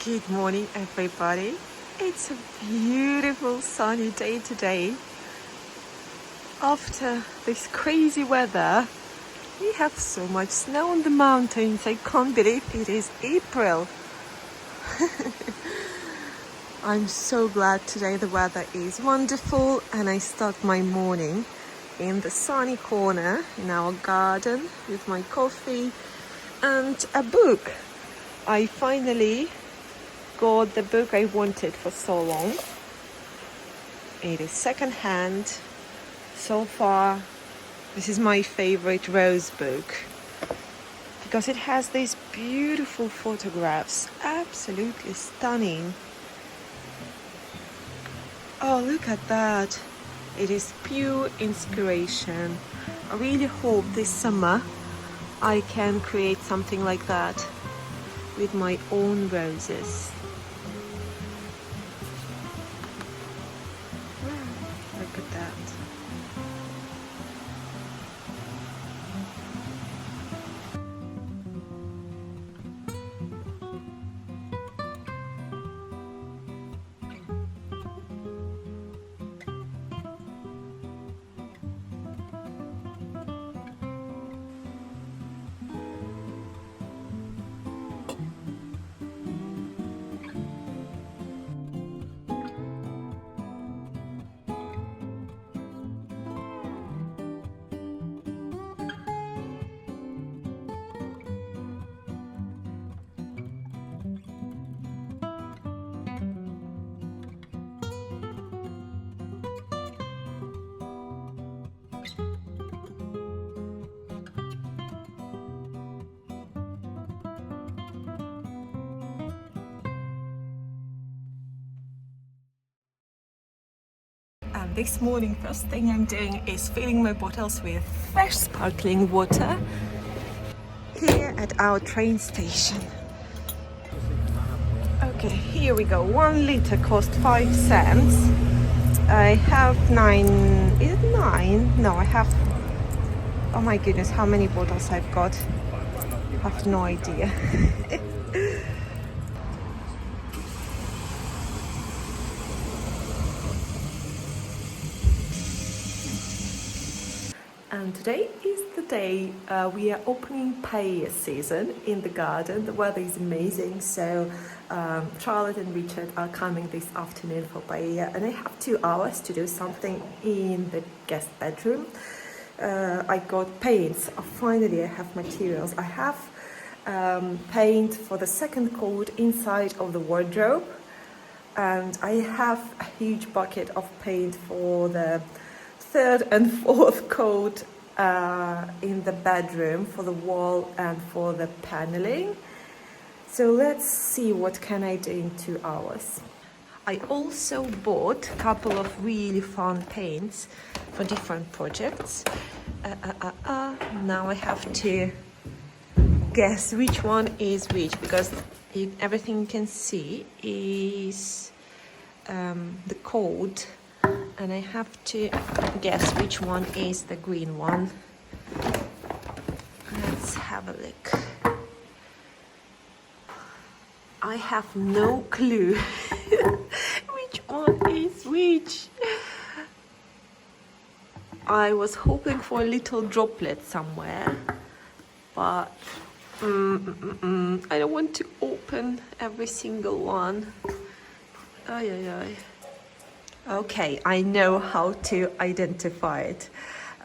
Good morning, everybody. It's a beautiful sunny day today. After this crazy weather, we have so much snow on the mountains. I can't believe it is April. I'm so glad today the weather is wonderful and I start my morning in the sunny corner in our garden with my coffee and a book. I finally got the book I wanted for so long. It is second-hand. So far, this is my favorite Rose book because it has these beautiful photographs, absolutely stunning. Oh, look at that. It is pure inspiration. I really hope this summer I can create something like that with my own roses. Look at that. And this morning, first thing I'm doing is filling my bottles with fresh sparkling water here at our train station. Okay, here we go. 1 liter cost 5 cents. I have 9. Is it 9? No, I have. Oh my goodness, how many bottles I've got? I have no idea. And today is the day we are opening Paella season in the garden. The weather is amazing, so Charlotte and Richard are coming this afternoon for Paella, and I have 2 hours to do something in the guest bedroom. I got paints. Finally, I have materials. I have paint for the second coat inside of the wardrobe, and I have a huge bucket of paint for the third and fourth coat in the bedroom, for the wall and for the paneling. So let's see what can I do in 2 hours. I also bought a couple of really fun paints for different projects. Now I have to guess which one is which, because everything you can see is the code, and I have to guess which one is the green one. Let's have a look. I have no clue which one is which. I was hoping for a little droplet somewhere, but I don't want to open every single one. Ay, ay, ay. Okay, I know how to identify it.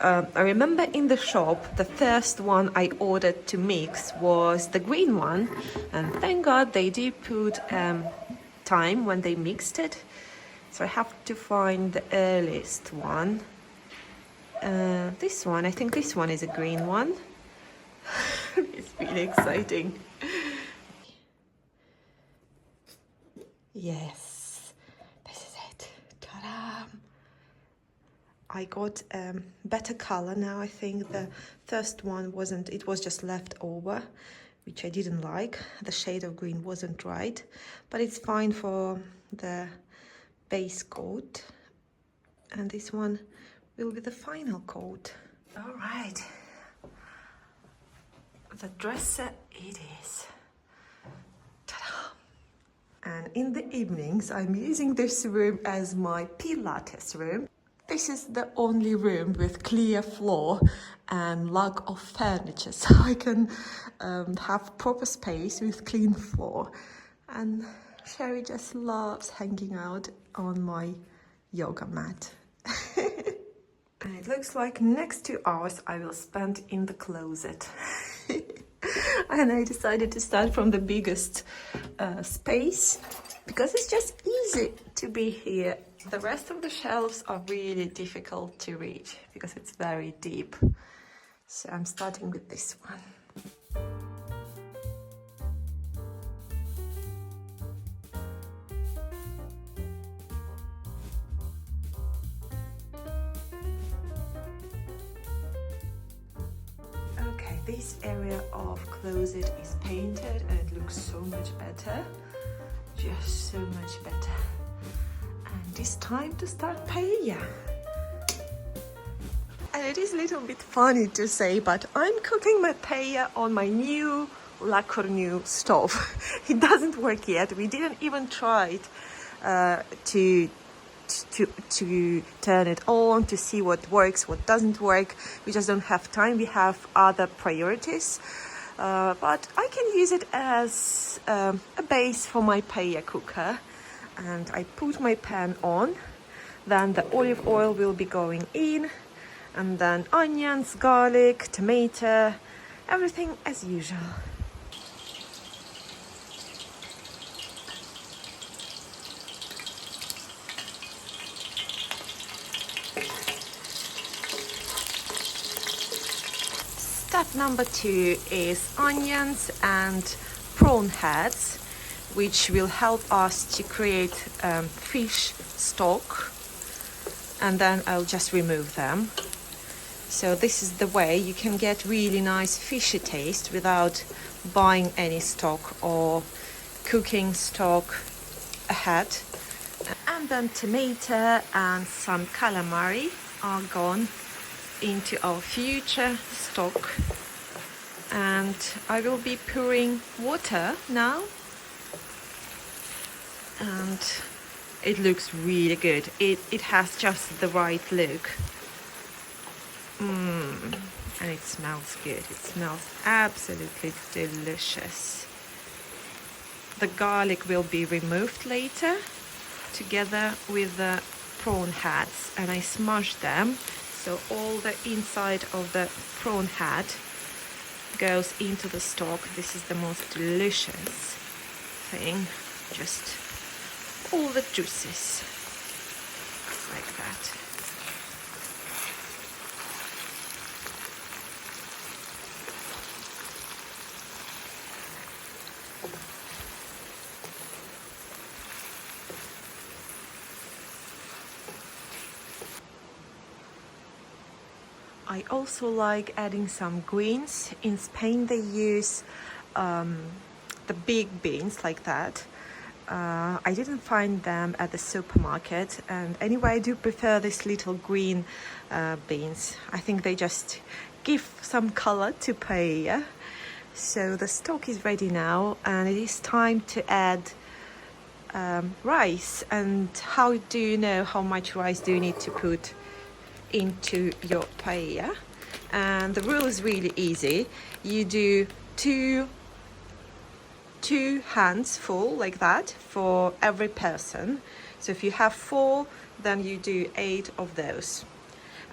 I remember in the shop, the first one I ordered to mix was the green one, and thank God they did put time when they mixed it. So I have to find the earliest one. This one, I think this one is a green one. It's really exciting. Yes, this is it. Ta-da! I got better color now. I think the first one wasn't, it was just left over, which I didn't like. The shade of green wasn't right, but it's fine for the base coat. And this one will be the final coat. All right. The dresser it is. Ta-da! in the evenings I'm using this room as my Pilates room. This is the only room with clear floor and lack of furniture, so I can have proper space with clean floor. And Sherry just loves hanging out on my yoga mat. And it looks like next 2 hours I will spend in the closet. And I decided to start from the biggest space because it's just easy to be here. The rest of the shelves are really difficult to reach because it's very deep. So I'm starting with this one. Okay, this area of closet is painted and it looks so much better. Just so much better. And it's time to start paella. And it is a little bit funny to say, but I'm cooking my paella on my new La Cornue stove. It doesn't work yet. We didn't even try it to turn it on to see what works, what doesn't work. We just don't have time. We have other priorities. But I can use it as a base for my paella cooker. And I put my pan on. Then the olive oil will be going in. And then onions, garlic, tomato, everything as usual. Step number 2 is onions and prawn heads, which will help us to create fish stock, and then I'll just remove them. So this is the way you can get really nice fishy taste without buying any stock or cooking stock ahead. And then tomato and some calamari are gone into our future stock. And I will be pouring water now. And it looks really good. It has just the right look. And it smells good. It smells absolutely delicious. The garlic will be removed later together with the prawn heads, and I smash them so all the inside of the prawn head goes into the stock. This is the most delicious thing. Just all the juices like that. I also like adding some greens. In Spain they use the big beans like that. I didn't find them at the supermarket, and anyway I do prefer these little green beans. I think they just give some color to paella. So the stock is ready now, and it is time to add rice. And how do you know how much rice do you need to put into your paella? And the rule is really easy. You do two hands full like that for every person. So if you have 4, then you do 8 of those,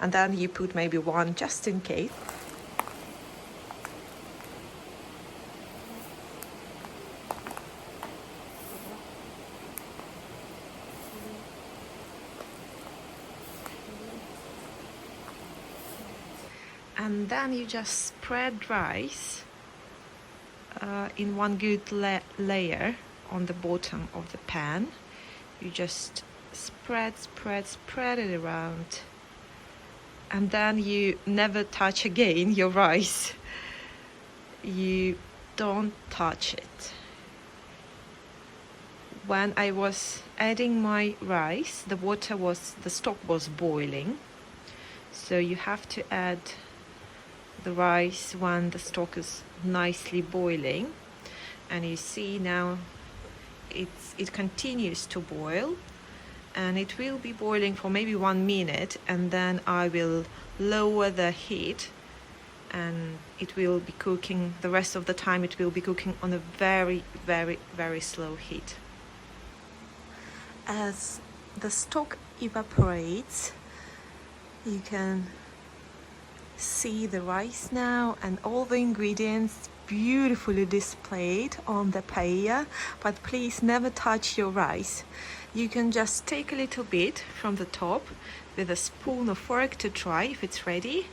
and then you put maybe 1 just in case. And then you just spread rice in one good layer on the bottom of the pan. You just spread it around, and then you never touch again your rice. You don't touch it. When I was adding my rice, the stock was boiling, so you have to add the rice when the stock is nicely boiling. And you see now it continues to boil, and it will be boiling for maybe 1 minute, and then I will lower the heat, and it will be cooking the rest of the time. It will be cooking on a very, very, very slow heat. As the stock evaporates, you can see the rice now and all the ingredients beautifully displayed on the paella, but please never touch your rice. You can just take a little bit from the top with a spoon or fork to try if it's ready,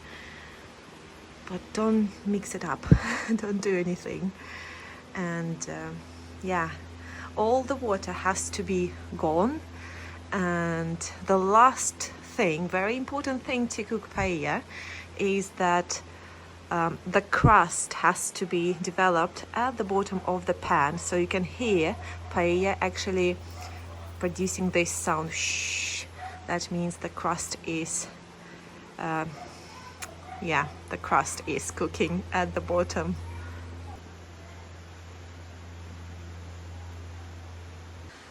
but don't mix it up. Don't do anything. And yeah, all the water has to be gone. And the last thing, very important thing to cook paella, is that the crust has to be developed at the bottom of the pan, so you can hear paella actually producing this sound, shh. That means the crust is the crust is cooking at the bottom.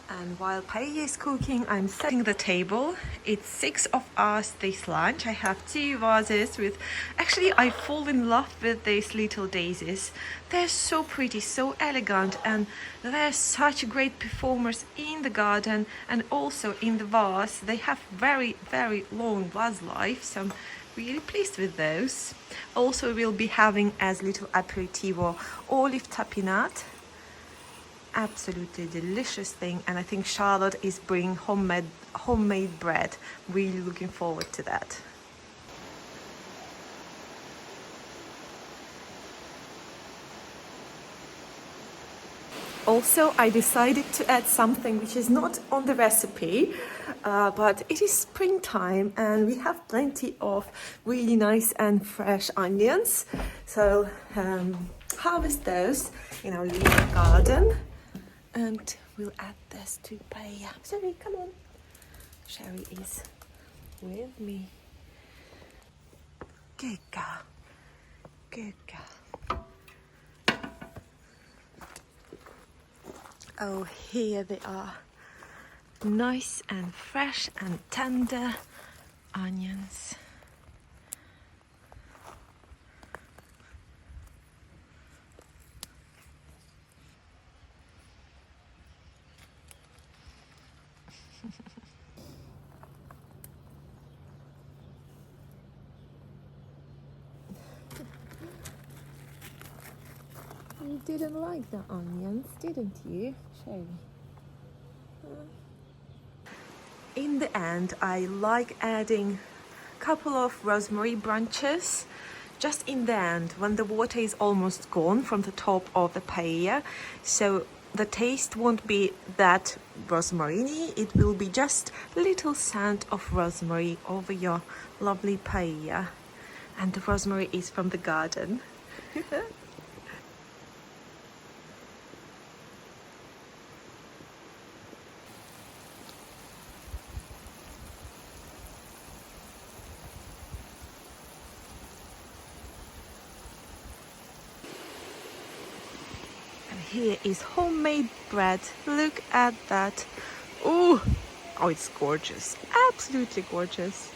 And while paella is cooking, I'm setting the table. It's 6 of us this lunch. I have 2 vases with, actually I fall in love with these little daisies. They're so pretty, so elegant, and they're such great performers in the garden and also in the vase. They have very, very long vase life, so I'm really pleased with those. Also, we'll be having as little aperitivo olive tapenade. Absolutely delicious thing, and I think Charlotte is bringing homemade bread. Really looking forward to that. Also, I decided to add something which is not on the recipe, but it is springtime and we have plenty of really nice and fresh onions. So harvest those in our little garden. And we'll add this to paella. Sherry, come on. Sherry is with me. Good girl. Good girl. Oh, here they are. Nice and fresh and tender onions. You didn't like the onions, didn't you, Sherry? In the end, I like adding a couple of rosemary branches just in the end, when the water is almost gone from the top of the paella. So the taste won't be that rosemary-y, it will be just a little scent of rosemary over your lovely paella. And the rosemary is from the garden. Here is homemade bread. Look at that. Oh, it's gorgeous. Absolutely gorgeous.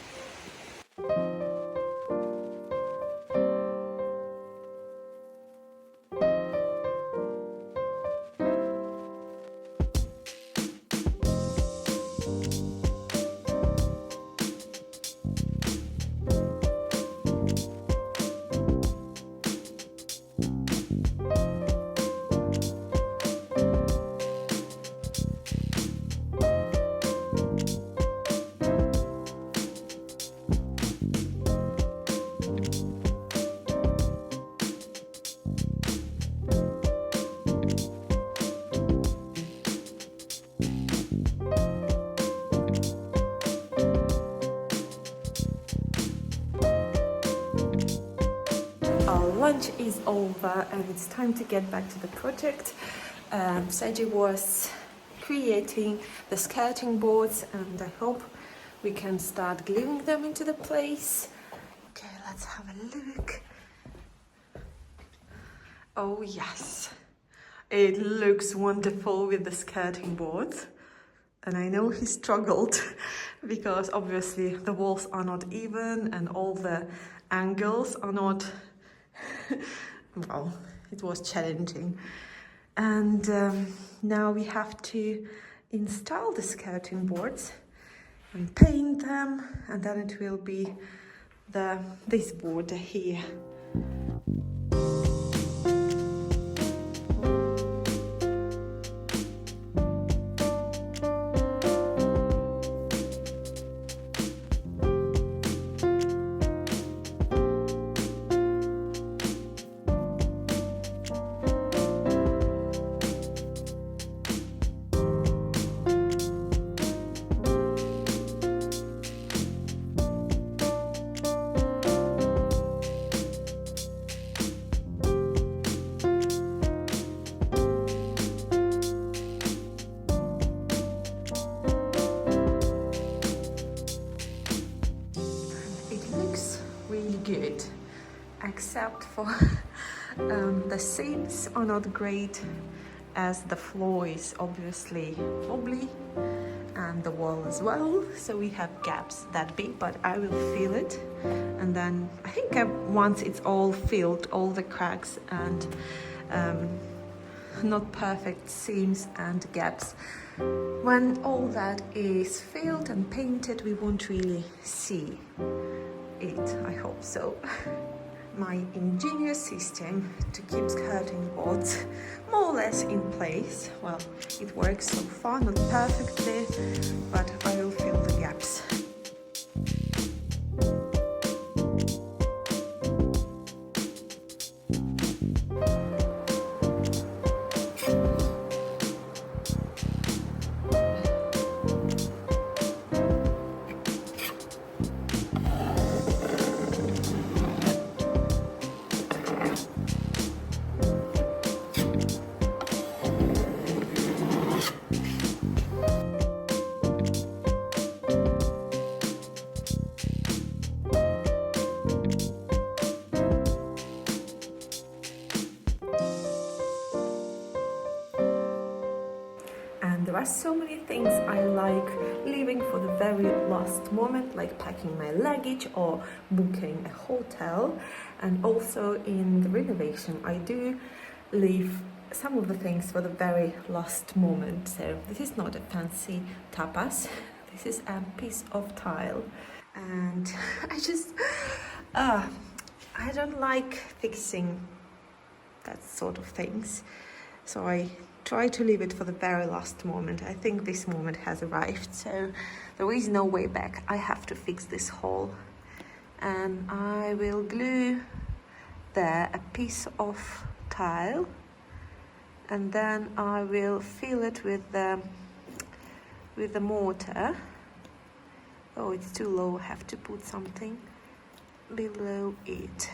Lunch is over and it's time to get back to the project. Sergi was creating the skirting boards and I hope we can start gluing them into the place. Okay, let's have a look. Oh yes, It looks wonderful with the skirting boards. And I know he struggled because obviously the walls are not even and all the angles are not, well, it was challenging. And now we have to install the skirting boards and paint them, and then it will be this border here. Really good, except for the seams are not great, as the floor is obviously wobbly and the wall as well, so we have gaps that big, but I will fill it. And then I think once it's all filled, all the cracks and not perfect seams and gaps, when all that is filled and painted, we won't really see it, I hope so. My ingenious system to keep skirting boards more or less in place. Well, it works so far, not perfectly, but I will fill the gaps. There are so many things I like leaving for the very last moment, like packing my luggage or booking a hotel. And also in the renovation, I do leave some of the things for the very last moment. So this is not a fancy tapas, this is a piece of tile. And I don't like fixing that sort of things. So I try to leave it for the very last moment. I think this moment has arrived, so there is no way back. I have to fix this hole, and I will glue there a piece of tile, and then I will fill it with the mortar. Oh, it's too low. I have to put something below it.